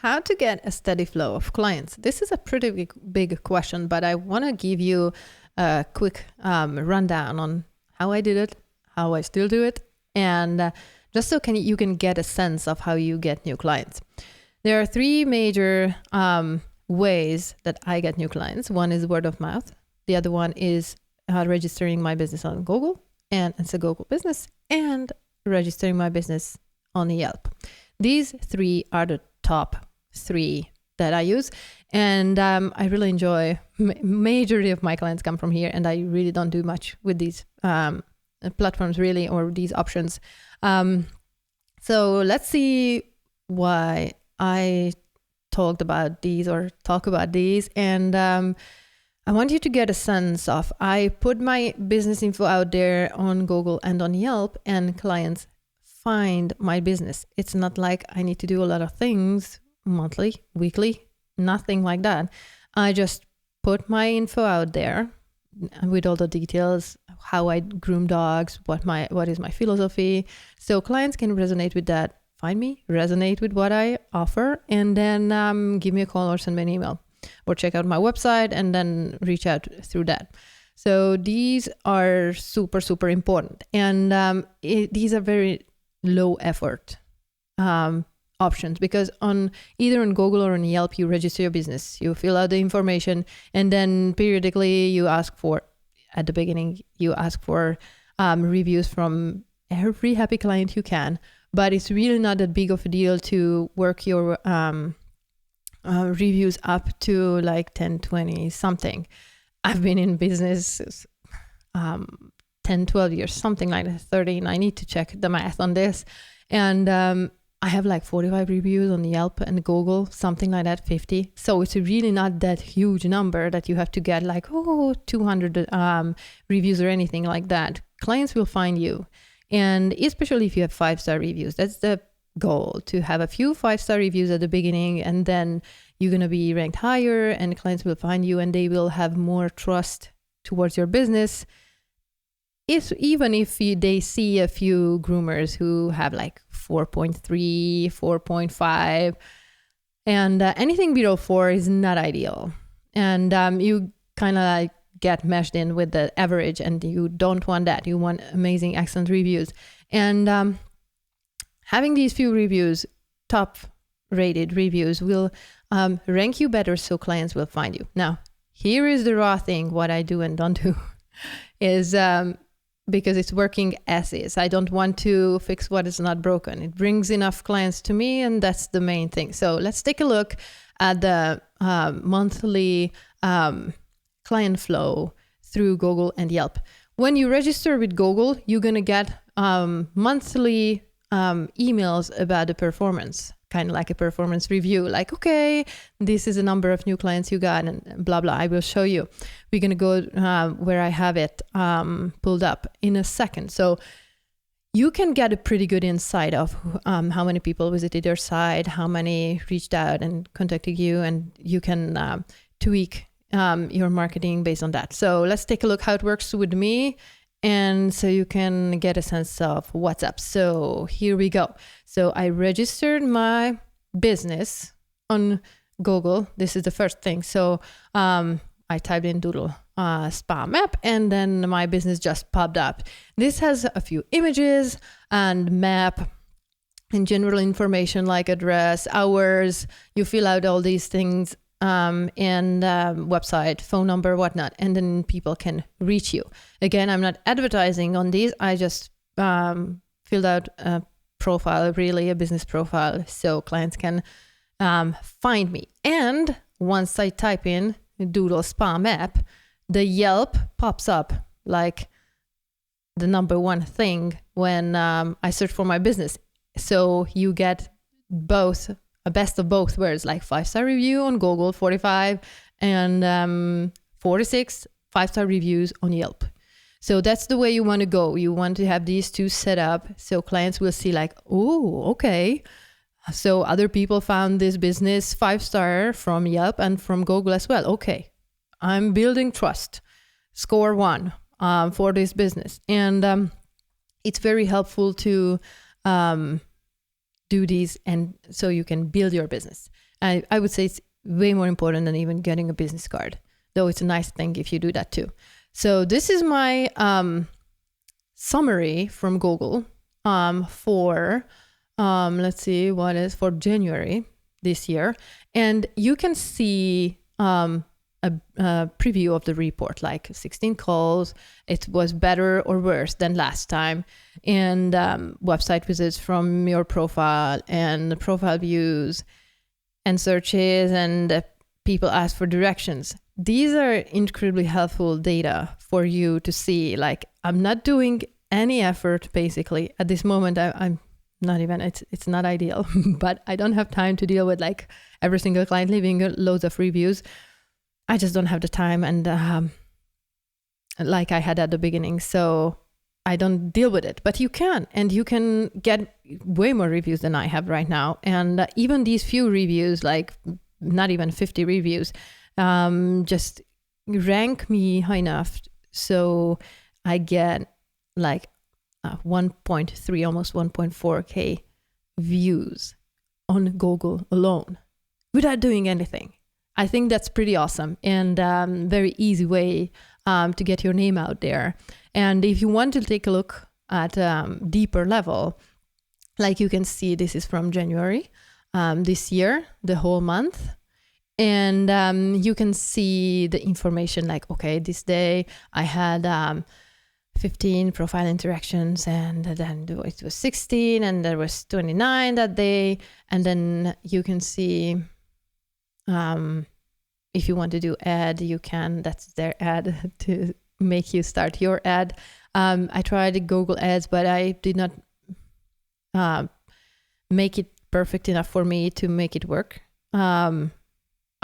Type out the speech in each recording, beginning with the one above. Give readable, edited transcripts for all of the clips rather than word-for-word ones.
how to get a steady flow of clients. This is a pretty big question, but I want to give you a quick rundown on how I did it, how I still do it, and just so you can get a sense of how you get new clients. There are three major ways that I get new clients. One is word of mouth. The other one is registering my business on Google, and it's a Google business, and registering my business on Yelp. These three are the top three that I use, and I really enjoy. Majority of my clients come from here, and I really don't do much with these platforms really, or these options. So let's see why I talk about these, and I want you to get a sense of, I put my business info out there on Google and on Yelp, and clients find my business. It's not like I need to do a lot of things monthly, weekly, nothing like that. I just put my info out there with all the details, how I groom dogs, what is my philosophy. So clients can resonate with that, find me, resonate with what I offer, and then give me a call or send me an email or check out my website and then reach out through that. So these are super, super important. And these are very low effort options, because either on Google or on Yelp, you register your business, you fill out the information, and then periodically at the beginning, you ask for reviews from every happy client you can. But it's really not that big of a deal to work your reviews up to like 10, 20, something. I've been in business 10, 12 years, something like that, 13. I need to check the math on this. And I have like 45 reviews on Yelp and Google, something like that, 50. So it's really not that huge number that you have to get like, 200 reviews or anything like that. Clients will find you. And especially if you have 5-star reviews, that's the goal, to have a few 5-star reviews at the beginning, and then you're going to be ranked higher and clients will find you and they will have more trust towards your business. Even if they see a few groomers who have like 4.3, 4.5, and anything below 4 is not ideal. And you kind of like get meshed in with the average, and you don't want that. You want amazing, excellent reviews. And having these few reviews, top rated reviews, will rank you better, so clients will find you. Now, here is the raw thing, what I do and don't do is because it's working as is. I don't want to fix what is not broken. It brings enough clients to me, and that's the main thing. So let's take a look at the monthly client flow through Google and Yelp. When you register with Google, you're going to get monthly emails about the performance, kind of like a performance review, like, okay, this is a number of new clients you got, and blah, blah. I will show you. We're going to go where I have it pulled up in a second. So you can get a pretty good insight of how many people visited your site, how many reached out and contacted you, and you can tweak your marketing based on that. So let's take a look how it works with me, and so you can get a sense of what's up. So here we go. So I registered my business on Google. This is the first thing. So I typed in Doodle spa map, and then my business just popped up. This has a few images and map and general information like address, hours. You fill out all these things, and website, phone number, whatnot, and then people can reach you. Again, I'm not advertising on these. I just filled out a profile, really a business profile, so clients can find me. And once I type in Doodle Spa Map, the Yelp pops up like the number one thing when I search for my business. So you get both, a best of both worlds, like 5-star review on Google, 45, and 46 5-star reviews on Yelp. So that's the way you want to go. You want to have these two set up so clients will see like, oh, okay. So other people found this business 5-star from Yelp and from Google as well. Okay, I'm building trust. Score 1 for this business. And it's very helpful to do these, and so you can build your business. I would say it's way more important than even getting a business card, though it's a nice thing if you do that too. So this is my summary from Google for, let's see, what is for January this year. And you can see a preview of the report, like 16 calls. It was better or worse than last time. And website visits from your profile and profile views and searches, and people ask for directions. These are incredibly helpful data for you to see. Like, I'm not doing any effort basically at this moment. I'm not even, it's not ideal, but I don't have time to deal with like every single client leaving loads of reviews. I just don't have the time, and like I had at the beginning, so I don't deal with it. But you can, and you can get way more reviews than I have right now. And even these few reviews, like not even 50 reviews, just rank me high enough so I get like 1.3, almost 1.4K views on Google alone without doing anything. I think that's pretty awesome, and very easy way to get your name out there. And if you want to take a look at deeper level, like you can see, this is from January this year, the whole month. And you can see the information like, okay, this day I had 15 profile interactions, and then it was 16, and there was 29 that day. And then you can see, if you want to do ad, you can, that's their ad to make you start your ad. I tried Google Ads, but I did not make it perfect enough for me to make it work.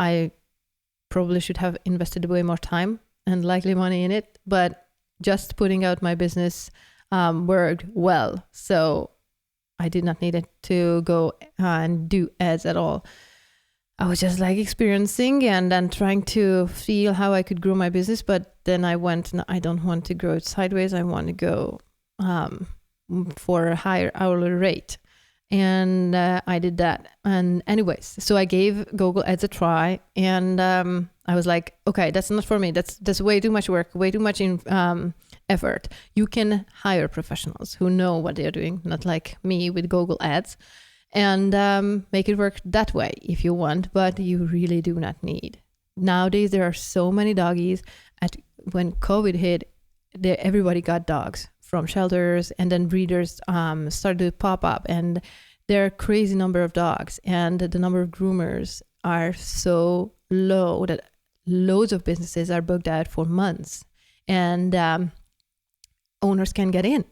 I probably should have invested way more time and likely money in it, but just putting out my business worked well. So I did not need it to go and do ads at all. I was just like experiencing and then trying to feel how I could grow my business. But then I went, no, I don't want to grow it sideways. I want to go for a higher hourly rate. And I did that. And anyways, so I gave Google Ads a try, and I was like, okay, that's not for me. That's way too much work, way too much effort. You can hire professionals who know what they're doing, not like me with Google Ads, and make it work that way if you want, but you really do not need. Nowadays, there are so many doggies. When COVID hit, everybody got dogs from shelters, and then breeders started to pop up, and there are a crazy number of dogs, and the number of groomers are so low that loads of businesses are booked out for months, and owners can get in.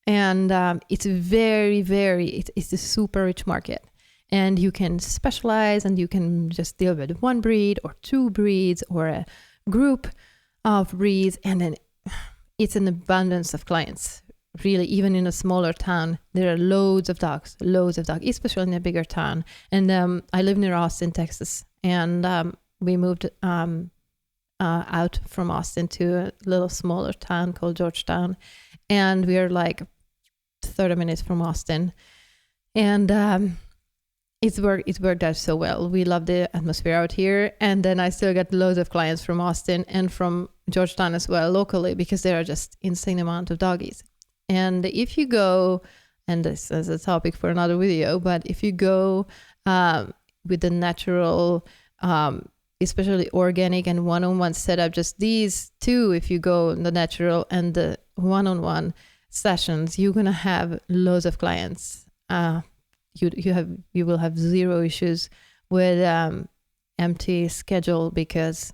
And it's it's a super rich market, and you can specialize, and you can just deal with one breed or two breeds or a group of breeds, and then it's an abundance of clients. Really, even in a smaller town, there are loads of dogs, especially in a bigger town. And I live near Austin, Texas, and we moved out from Austin to a little smaller town called Georgetown, and we are like 30 minutes from Austin, and it worked out so well. We love the atmosphere out here, and then I still get loads of clients from Austin and from Georgetown as well locally, because there are just insane amount of doggies. And if you go, and this is a topic for another video, but if you go with the natural, especially organic and one-on-one setup, just these two, if you go the natural and the one-on-one sessions, you're gonna have loads of clients. You will have zero issues with empty schedule, because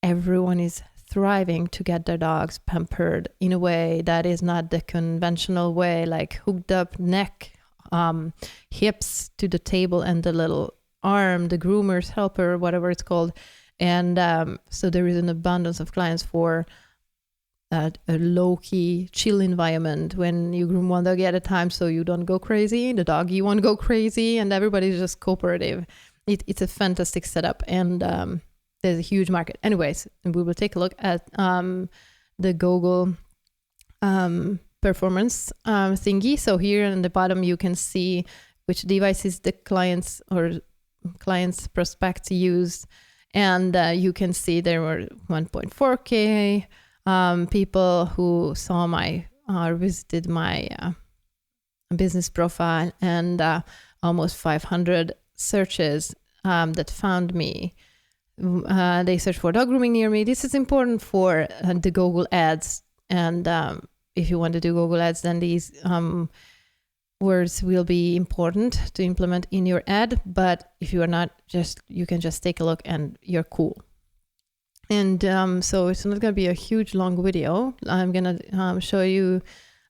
everyone is thriving to get their dogs pampered in a way that is not the conventional way, like hooked up neck, hips to the table and the little arm, the groomer's helper, whatever it's called. And so there is an abundance of clients for a low-key, chill environment when you groom one dog at a time, so you don't go crazy, the doggy won't go crazy, and everybody's just cooperative. It's a fantastic setup, and there's a huge market. Anyways, we will take a look at the Google performance thingy. So here in the bottom, you can see which devices the clients or clients, prospects used. And you can see there were 1.4K people who saw my, visited my business profile, and almost 500 searches that found me. They searched for dog grooming near me. This is important for the Google Ads. And if you want to do Google Ads, then these words will be important to implement in your ad. But if you are not, you can just take a look and you're cool. And so it's not going to be a huge long video. I'm going to show you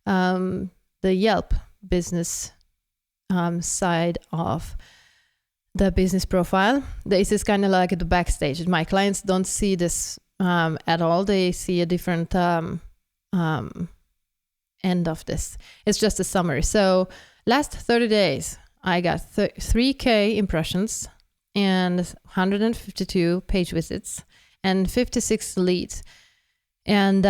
the Yelp business side of the business profile. This is kind of like the backstage. My clients don't see this at all. They see a different end of this. It's just a summary. So last 30 days, I got 3K impressions and 152 page visits and 56 leads. And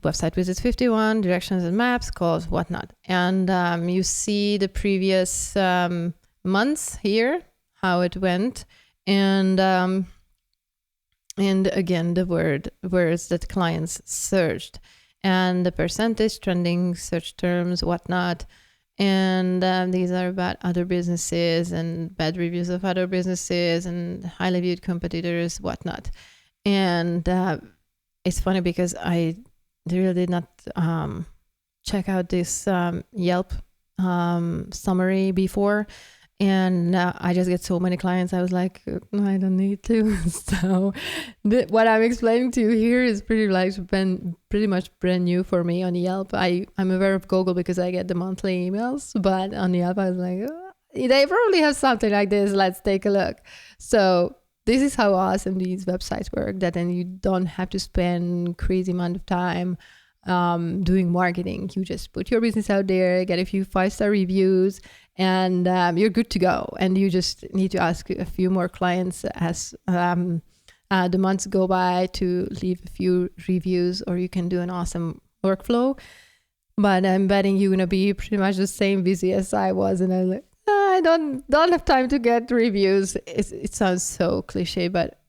website visits 51, directions and maps, calls, whatnot. And you see the previous months here, how it went. And again, the words that clients searched, and the percentage, trending search terms, whatnot. And these are about other businesses and bad reviews of other businesses and highly viewed competitors, whatnot. And it's funny because I really did not check out this Yelp summary before. And I just get so many clients. I was like, I don't need to. So what I'm explaining to you here is pretty much brand new for me on Yelp. I'm aware of Google because I get the monthly emails, but on Yelp I was like, oh, they probably have something like this. Let's take a look. So this is how awesome these websites work. That then you don't have to spend crazy amount of time doing marketing. You just put your business out there, get a few 5-star reviews, and you're good to go. And you just need to ask a few more clients as the months go by to leave a few reviews, or you can do an awesome workflow. But I'm betting you're gonna be pretty much the same busy as I was, and I'm like, I don't have time to get reviews. It sounds so cliche, but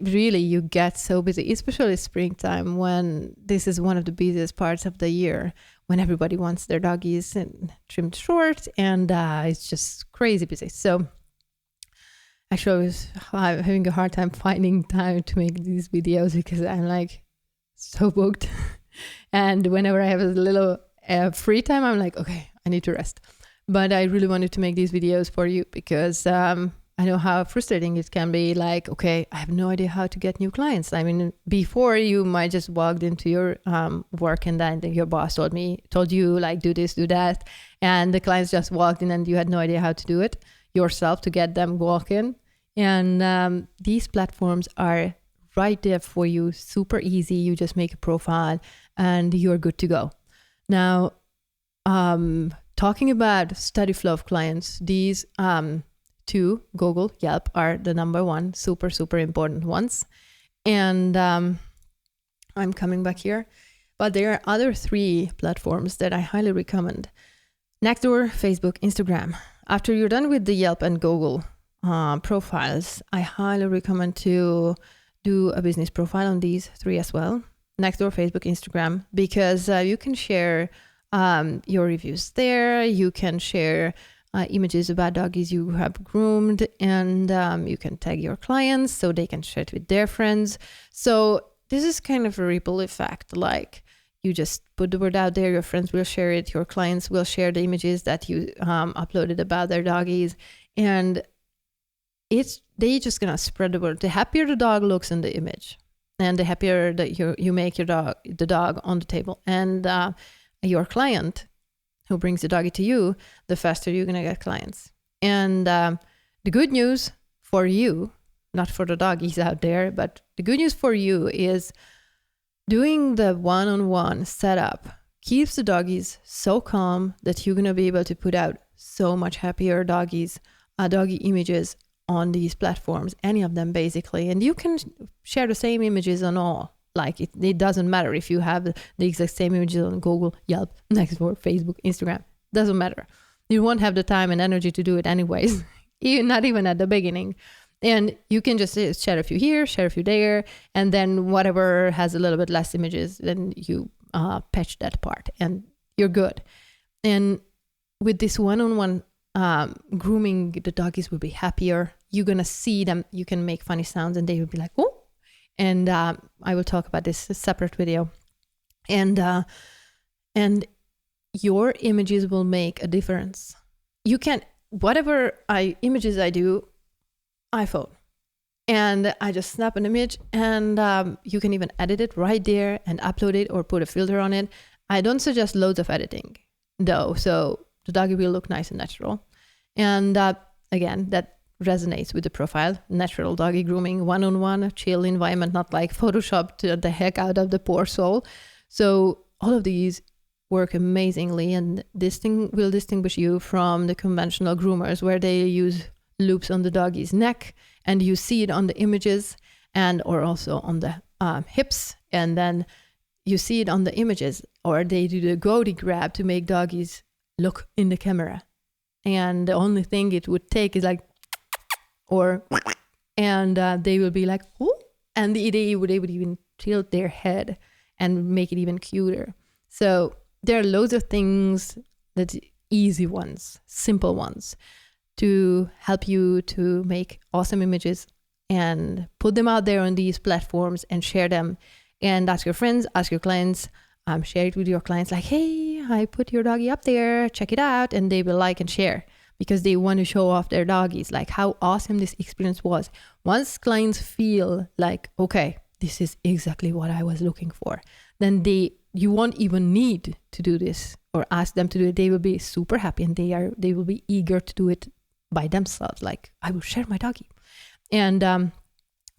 really you get so busy, especially springtime, when this is one of the busiest parts of the year, when everybody wants their doggies and trimmed short, and it's just crazy busy. So actually I was having a hard time finding time to make these videos because I'm like so booked. And whenever I have a little free time, I'm like, okay, I need to rest. But I really wanted to make these videos for you because I know how frustrating it can be. Like, okay, I have no idea how to get new clients. I mean, before you might just walked into your work and then your boss told you like, do this, do that. And the clients just walked in and you had no idea how to do it yourself to get them walking. And these platforms are right there for you, super easy. You just make a profile and you're good to go. Now, talking about steady flow of clients, these two, Google, Yelp, are the number one, super, super important ones. And I'm coming back here. But there are other 3 platforms that I highly recommend. Nextdoor, Facebook, Instagram. After you're done with the Yelp and Google profiles, I highly recommend to do a business profile on these 3 as well. Nextdoor, Facebook, Instagram, because you can share your reviews there. You can share images about doggies you have groomed, and you can tag your clients so they can share it with their friends. So this is kind of a ripple effect. Like, you just put the word out there, your friends will share it, your clients will share the images that you uploaded about their doggies, and they just gonna spread the word. The happier the dog looks in the image, and the happier that you make the dog on the table, and your client who brings the doggy to you, the faster you're gonna get clients. And the good news for you, not for the doggies out there, but the good news for you is doing the one-on-one setup keeps the doggies so calm that you're gonna be able to put out so much happier doggy images on these platforms, any of them basically. And you can share the same images on all. Like, it doesn't matter if you have the exact same images on Google, Yelp, Nextdoor, Facebook, Instagram. Doesn't matter. You won't have the time and energy to do it anyways. not even at the beginning. And you can just share a few here, share a few there, and then whatever has a little bit less images, then you patch that part and you're good. And with this one-on-one grooming, the doggies will be happier. You're going to see them. You can make funny sounds and they will be like, oh. And I will talk about this in a separate video. And your images will make a difference. You can, whatever images I do, iPhone. And I just snap an image and you can even edit it right there and upload it or put a filter on it. I don't suggest loads of editing though. So the doggy will look nice and natural. And again, that resonates with the profile. Natural doggy grooming, one-on-one, chill environment, not like photoshopped the heck out of the poor soul. So all of these work amazingly, and this thing will distinguish you from the conventional groomers where they use loops on the doggy's neck, and you see it on the images and or also on the hips, and then you see it on the images, or they do the goatee grab to make doggies look in the camera. And the only thing it would take is like, and they will be like, oh, and they would even tilt their head and make it even cuter. So there are loads of things, that easy ones, simple ones, to help you to make awesome images and put them out there on these platforms and share them. And ask your friends, ask your clients, share it with your clients like, hey, I put your doggy up there, check it out. And they will like and share because they want to show off their doggies, like how awesome this experience was. Once clients feel like, okay, this is exactly what I was looking for, then you won't even need to do this or ask them to do it. They will be super happy and they will be eager to do it by themselves. Like, I will share my doggy. And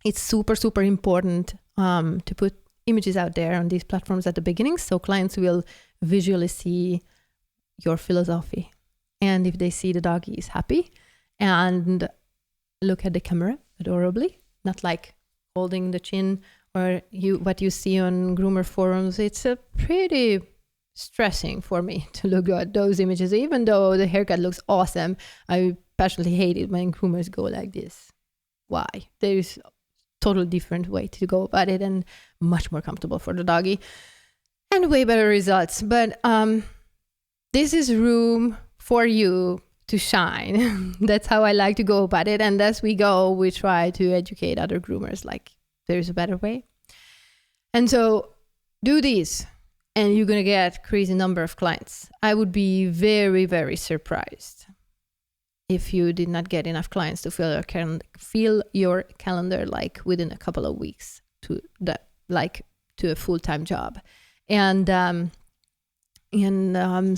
it's super, super important to put images out there on these platforms at the beginning so clients will visually see your philosophy. And if they see the doggy is happy and look at the camera adorably, not like holding the chin or what you see on groomer forums, it's a pretty stressing for me to look at those images. Even though the haircut looks awesome, I personally hate it when groomers go like this. Why? There is a totally different way to go about it and much more comfortable for the doggy and way better results. But this is room for you to shine. That's how I like to go about it. And as we go, we try to educate other groomers like there's a better way. And so do these and you're going to get crazy number of clients. I would be very, very surprised if you did not get enough clients to fill your calendar like within a couple of weeks to a full-time job. And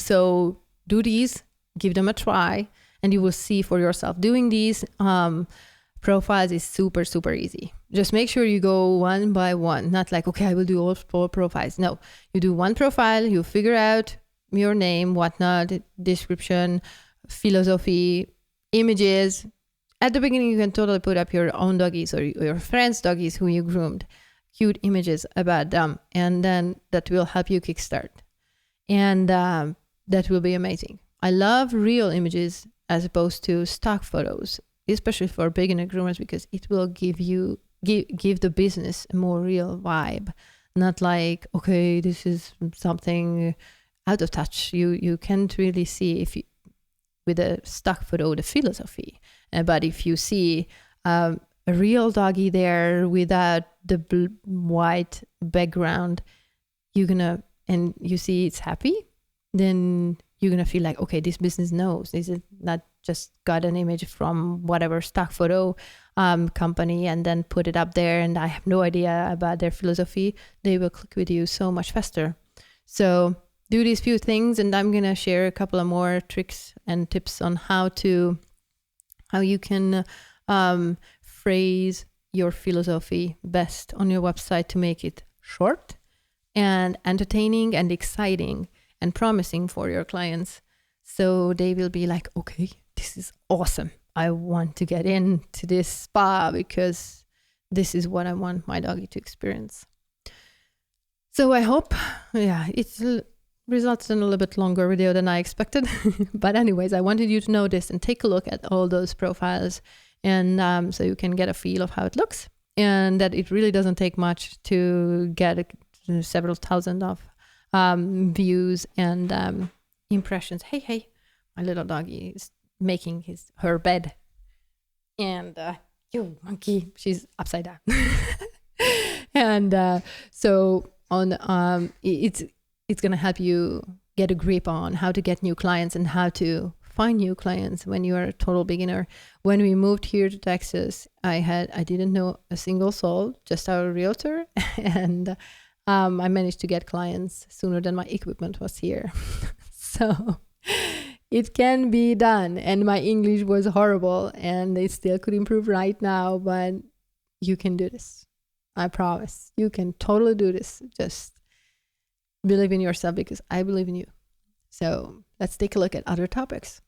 so do these, give them a try, and you will see for yourself. Doing these profiles is super, super easy. Just make sure you go one by one, not like, okay, I will do all 4 profiles. No, you do one profile, you figure out your name, whatnot, description, philosophy, images. At the beginning, you can totally put up your own doggies or your friends' doggies who you groomed, cute images about them, and then that will help you kickstart. And that will be amazing. I love real images as opposed to stock photos, especially for beginner groomers, because it will give the business a more real vibe. Not like, okay, this is something out of touch. You can't really see with a stock photo the philosophy. But if you see a real doggy there without the white background, and you see it's happy, then you're going to feel like, okay, this business knows. This is not just got an image from whatever stock photo company and then put it up there and I have no idea about their philosophy. They will click with you so much faster. So do these few things, and I'm going to share a couple of more tricks and tips on how you can phrase your philosophy best on your website to make it short and entertaining and exciting and promising for your clients. So they will be like, okay, this is awesome. I want to get into this spa because this is what I want my doggy to experience. So I hope, it's results in a little bit longer video than I expected. But anyways, I wanted you to know this and take a look at all those profiles, and so you can get a feel of how it looks, and that it really doesn't take much to get several thousand of views and impressions. Hey, my little doggy is making her bed, and you monkey, she's upside down. And so on, it's gonna help you get a grip on how to get new clients and how to find new clients when you are a total beginner. When we moved here to Texas, I didn't know a single soul, just our realtor, and I managed to get clients sooner than my equipment was here. So it can be done, and my English was horrible, and it still could improve right now, but you can do this. I promise. You can totally do this. Just believe in yourself, because I believe in you. So let's take a look at other topics.